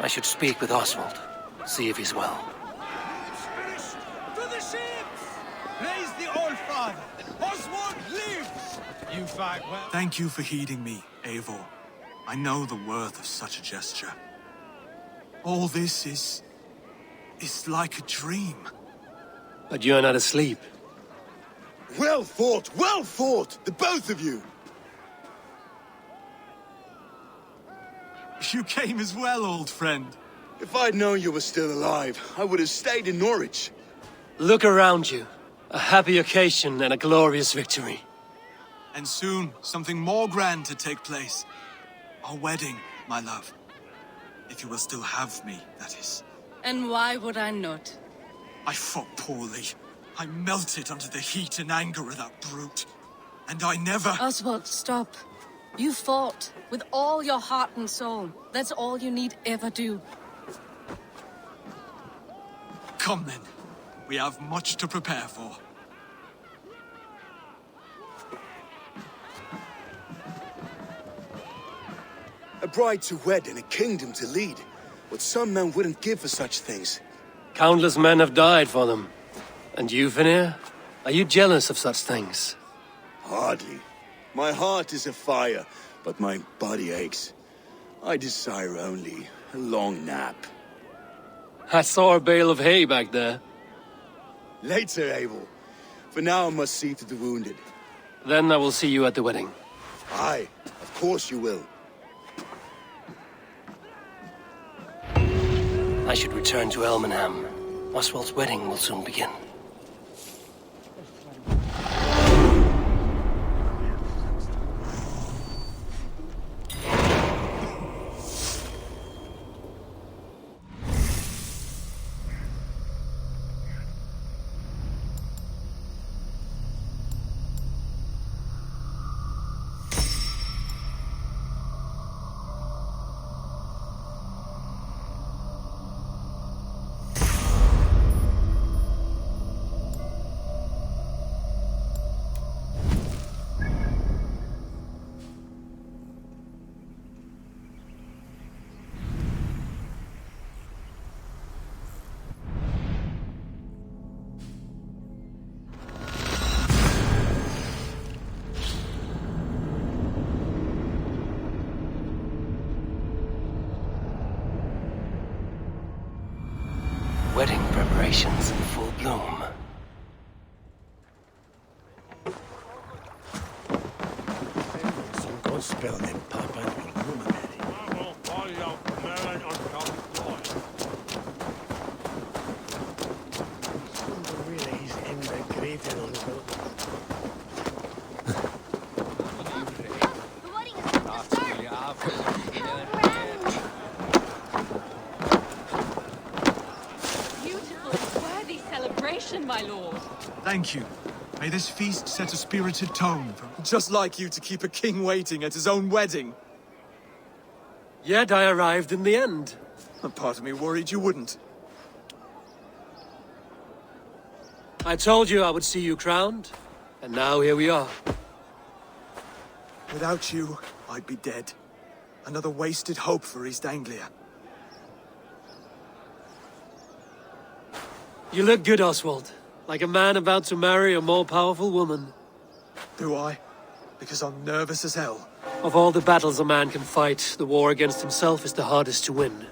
I should speak with Oswald. See if he's well. It's finished! To the ships! Praise the Old Father! Oswald lives! You fight well. Thank you for heeding me, Eivor. I know the worth of such a gesture. All this is like a dream. But you're not asleep. Well fought, the both of you! You came as well, old friend. If I'd known you were still alive, I would have stayed in Norwich. Look around you. A happy occasion and a glorious victory. And soon, something more grand to take place. Our wedding, my love. If you will still have me, that is. And why would I not? I fought poorly. I melted under the heat and anger of that brute. And I never... Oswald, stop. You fought with all your heart and soul. That's all you need ever do. Come then. We have much to prepare for. A bride to wed and a kingdom to lead. What some men wouldn't give for such things. Countless men have died for them. And you, Vanir? Are you jealous of such things? Hardly. My heart is afire, but my body aches. I desire only a long nap. I saw a bale of hay back there. Later, Eivor. For now I must see to the wounded. Then I will see you at the wedding. Aye, of course you will. I should return to Elmenham. Oswald's wedding will soon begin. Wedding preparations in full bloom. My lord. Thank you. May this feast set a spirited tone. Just like you to keep a king waiting at his own wedding. Yet I arrived in the end. A part of me worried you wouldn't. I told you I would see you crowned, and now here we are. Without you, I'd be dead. Another wasted hope for East Anglia. You look good, Oswald. Like a man about to marry a more powerful woman. Do I? Because I'm nervous as hell. Of all the battles a man can fight, the war against himself is the hardest to win.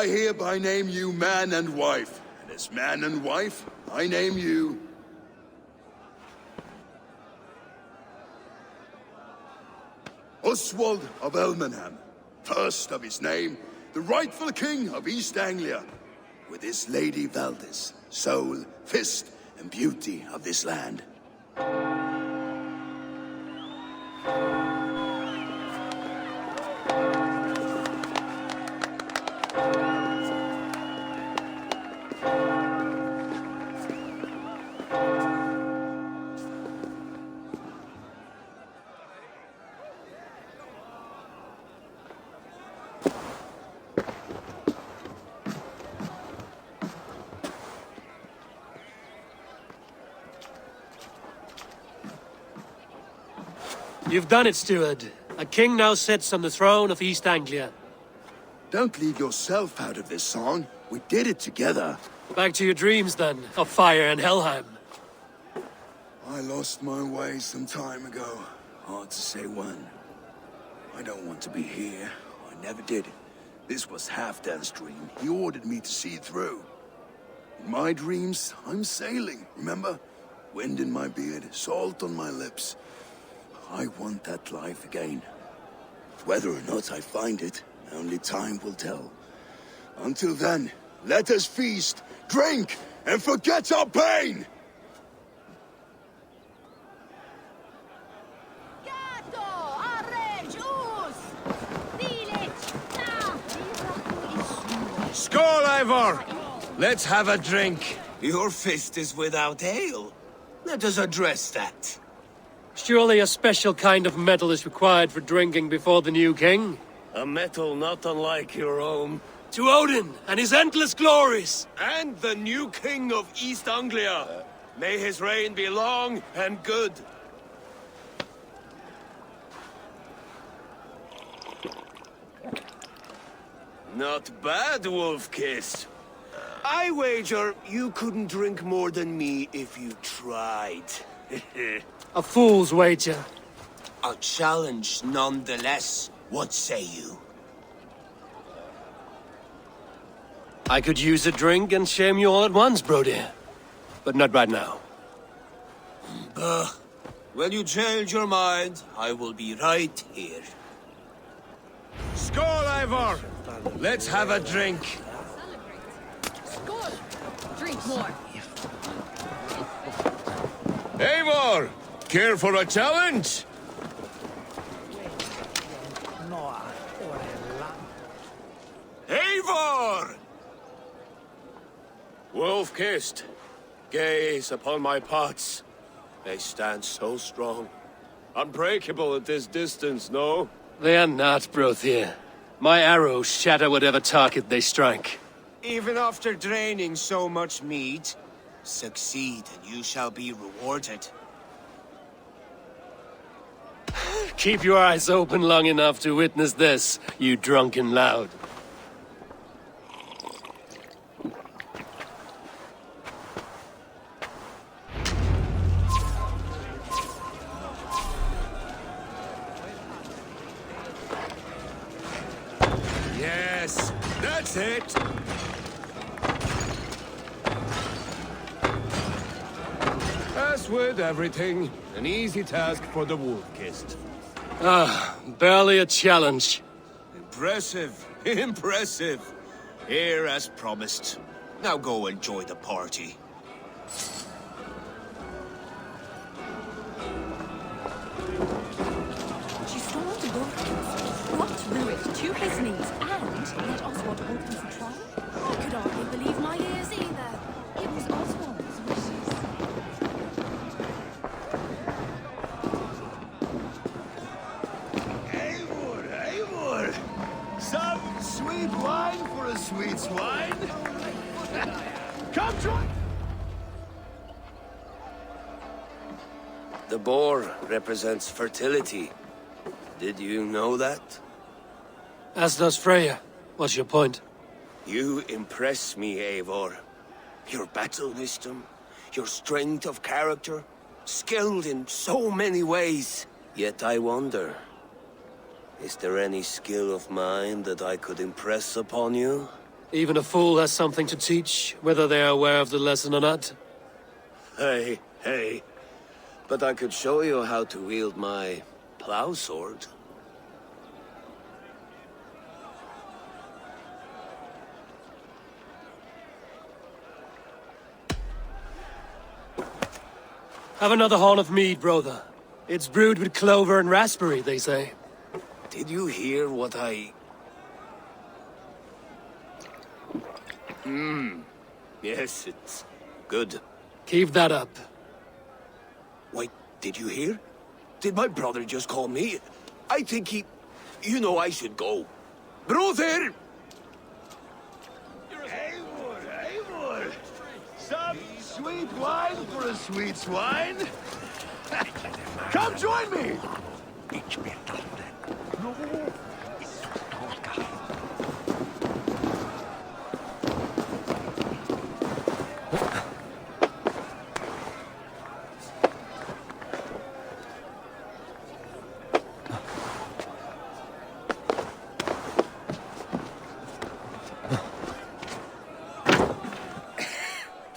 I hereby name you man and wife. And as man and wife, I name you... Oswald of Elmenham, first of his name, the rightful king of East Anglia, with his lady Valdis, soul, fist, and beauty of this land. You've done it, steward. A king now sits on the throne of East Anglia. Don't leave yourself out of this song. We did it together. Back to your dreams, then, of fire and Helheim. I lost my way some time ago. Hard to say when. I don't want to be here. I never did. This was Halfdan's dream. He ordered me to see it through. In my dreams, I'm sailing, remember? Wind in my beard, salt on my lips. I want that life again. Whether or not I find it, only time will tell. Until then, let us feast, drink, and forget our pain! Skål, Eivor! Let's have a drink. Your fist is without ale. Let us address that. Surely a special kind of metal is required for drinking before the new king? A metal not unlike your own. To Odin and his endless glories! And the new king of East Anglia. May his reign be long and good. Not bad, Wolf-Kiss. I wager you couldn't drink more than me if you tried. A fool's wager. A challenge nonetheless. What say you? I could use a drink and shame you all at once, Brody. But not right now. When you change your mind, I will be right here. Skål, Eivor! Let's have a drink. Skål! Drink more. Eivor! Care for a challenge? Eivor! Wolf-kissed, gaze upon my pots. They stand so strong. Unbreakable at this distance, no? They are not, Brothier. My arrows shatter whatever target they strike. Even after draining so much meat, succeed and you shall be rewarded. Keep your eyes open long enough to witness this, you drunken loud. Yes, that's it. As with everything, an easy task for the Wolf-Kissed. Barely a challenge. Impressive, impressive. Here as promised. Now go enjoy the party. She stormed the Vikings, brought Rurik to his knees, and let Oswald hold him for trial. I could hardly believe my ears either. It was Oswald's wishes. Eivor! Some sweet wine for a sweet swine? Come try! The boar represents fertility. Did you know that? As does Freya. What's your point? You impress me, Eivor. Your battle wisdom, your strength of character, skilled in so many ways. Yet I wonder, is there any skill of mine that I could impress upon you? Even a fool has something to teach, whether they are aware of the lesson or not. Hey. But I could show you how to wield my plow sword. Have another horn of mead, brother. It's brewed with clover and raspberry, they say. Did you hear what I... Yes, it's good. Keep that up. Wait, did you hear? Did my brother just call me? I think he... You know I should go. Brother! Eivor! Some sweet wine for a sweet swine? Come join me!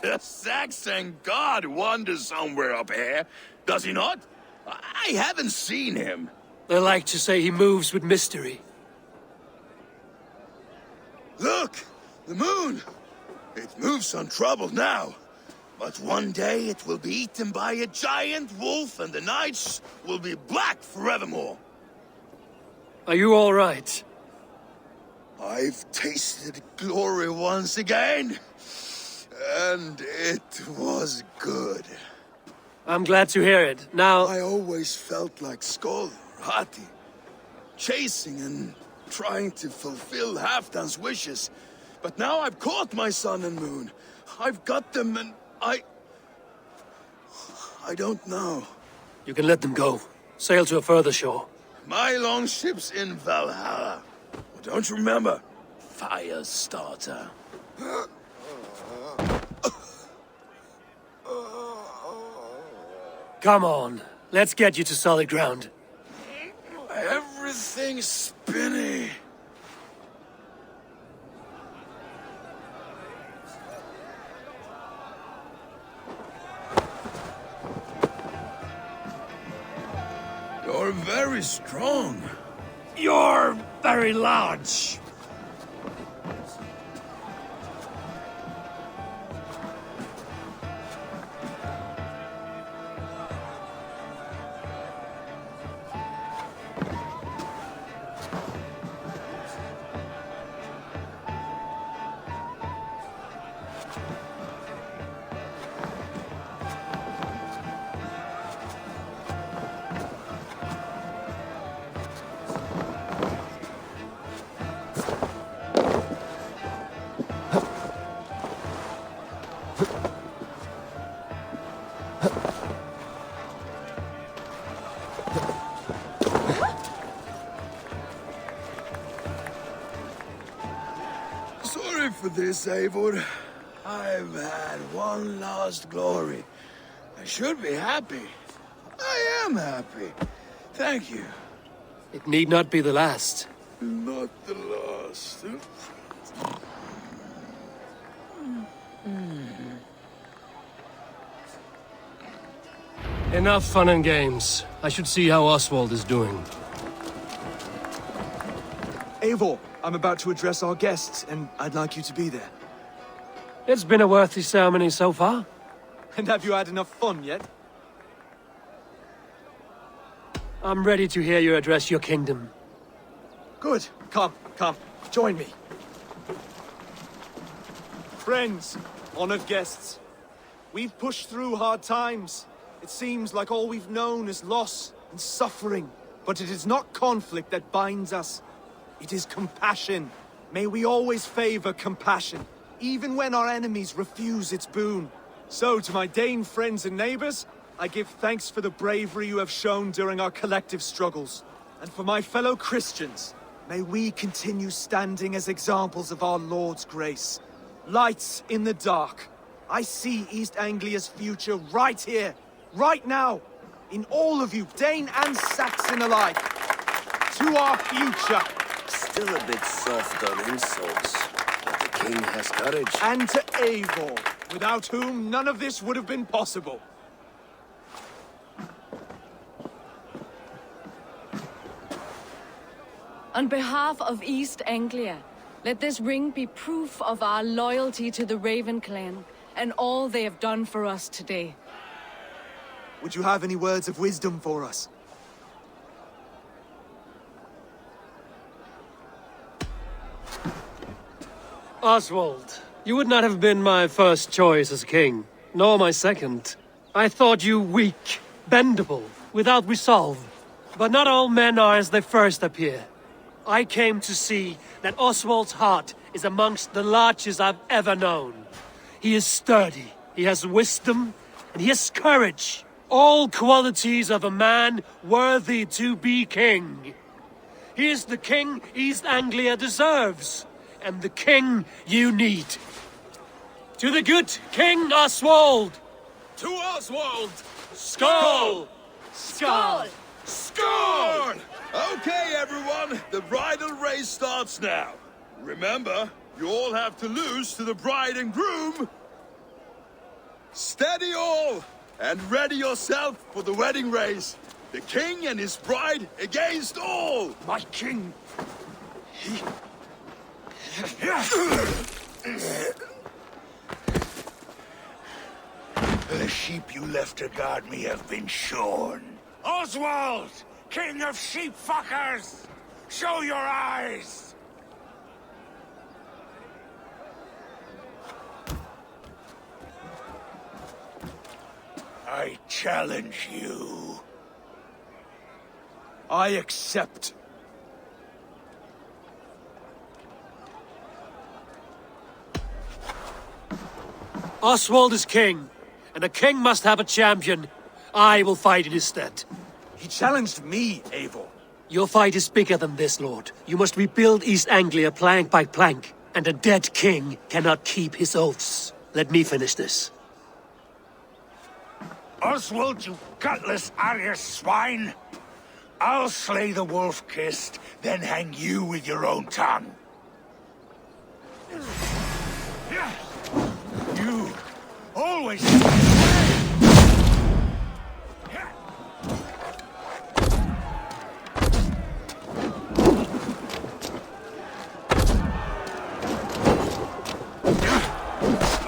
The Saxon god wanders somewhere up here, does he not? I haven't seen him. They like to say he moves with mystery. Look! The moon! It moves untroubled now. But one day it will be eaten by a giant wolf and the nights will be black forevermore. Are you all right? I've tasted glory once again. And it was good. I'm glad to hear it. Now... I always felt like Skoll, Hati, chasing and trying to fulfill Halfdan's wishes. But now I've caught my sun and moon. I've got them and I don't know. You can let them go. Sail to a further shore. My longship's in Valhalla. Well, don't you remember? Fire starter. Come on. Let's get you to solid ground. Everything's spinny. You're very strong. You're very large. Sorry for this, Eivor. I've had one last glory. I should be happy. I am happy. Thank you. It need not be the last. Not the last. Enough fun and games. I should see how Oswald is doing. Eivor, I'm about to address our guests, and I'd like you to be there. It's been a worthy ceremony so far. And have you had enough fun yet? I'm ready to hear you address your kingdom. Good. Come, join me. Friends, honored guests, we've pushed through hard times. It seems like all we've known is loss and suffering, but it is not conflict that binds us. It is compassion. May we always favor compassion, even when our enemies refuse its boon. So, to my Dane friends and neighbors, I give thanks for the bravery you have shown during our collective struggles. And for my fellow Christians, may we continue standing as examples of our Lord's grace. Lights in the dark. I see East Anglia's future right here, right now, in all of you, Dane and Saxon alike. To our future. Still a bit soft on insults, but the king has courage. And to Eivor, without whom none of this would have been possible. On behalf of East Anglia, let this ring be proof of our loyalty to the Raven clan and all they have done for us today. Would you have any words of wisdom for us? Oswald, you would not have been my first choice as king, nor my second. I thought you weak, bendable, without resolve. But not all men are as they first appear. I came to see that Oswald's heart is amongst the largest I've ever known. He is sturdy, he has wisdom, and he has courage. All qualities of a man worthy to be king. He is the king East Anglia deserves, and the king you need. To the good King Oswald! To Oswald! Skull! Skål! Score! Okay, everyone, the bridal race starts now. Remember, you all have to lose to the bride and groom. Steady all, and ready yourself for the wedding race. The king and his bride against all. My king! The sheep you left to guard me have been shorn. Oswald! King of sheep fuckers! Show your eyes! I challenge you. I accept. Oswald is king, and a king must have a champion. I will fight in his stead. He challenged me, Eivor. Your fight is bigger than this, Lord. You must rebuild East Anglia plank by plank, and a dead king cannot keep his oaths. Let me finish this. Oswald, you gutless Arya swine! I'll slay the wolf-kissed, then hang you with your own tongue. You always...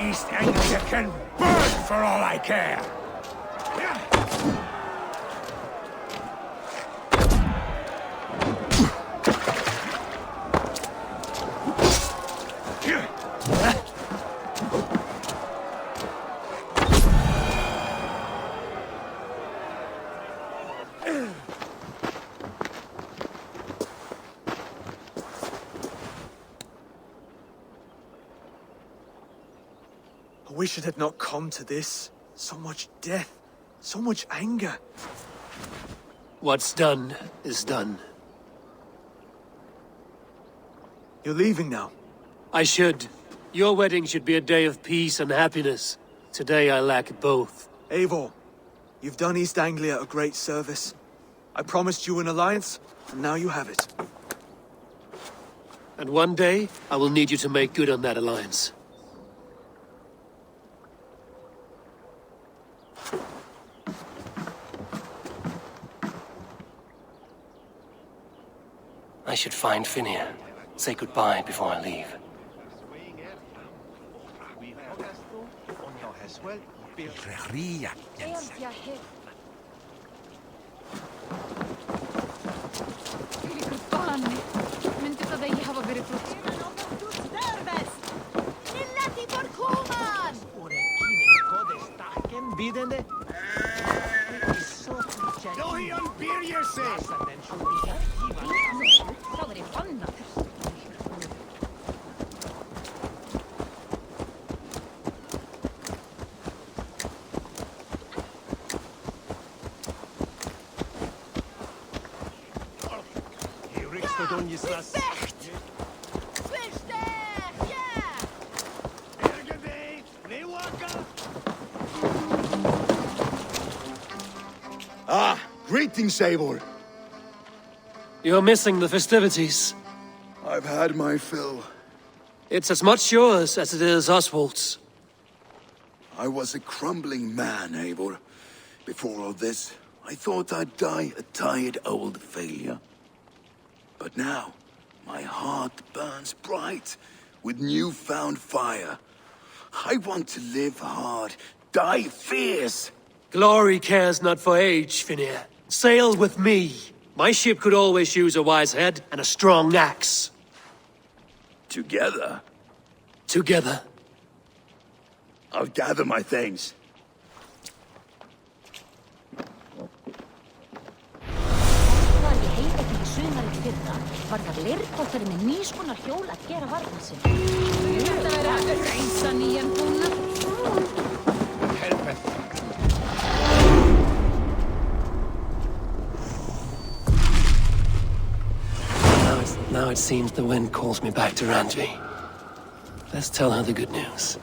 East Anglia can burn for all I care! I wish it had not come to this. So much death, so much anger. What's done is done. You're leaving now. I should. Your wedding should be a day of peace and happiness. Today I lack both. Eivor, you've done East Anglia a great service. I promised you an alliance, and now you have it. And one day, I will need you to make good on that alliance. I should find Finir. Say goodbye before I leave. Myndi það eigi hafa verið flott. Það verið bannað. Ah, greetings, Eivor. You're missing the festivities. I've had my fill. It's as much yours as it is Oswald's. I was a crumbling man, Eivor. Before all this, I thought I'd die a tired old failure. But now, my heart burns bright with newfound fire. I want to live hard, die fierce. Glory cares not for age, Finir. Sail with me. My ship could always use a wise head and a strong axe. Together, Together. I'll gather my things. Var ég heimveikin í sumarið fyrra, var það leirkotturinn með nýskonar hjól að gera varna sinn. Þetta verið að reynsa nýjan búna. Helpeth. Now it seems the wind calls me back to Randvi. Let's tell her the good news.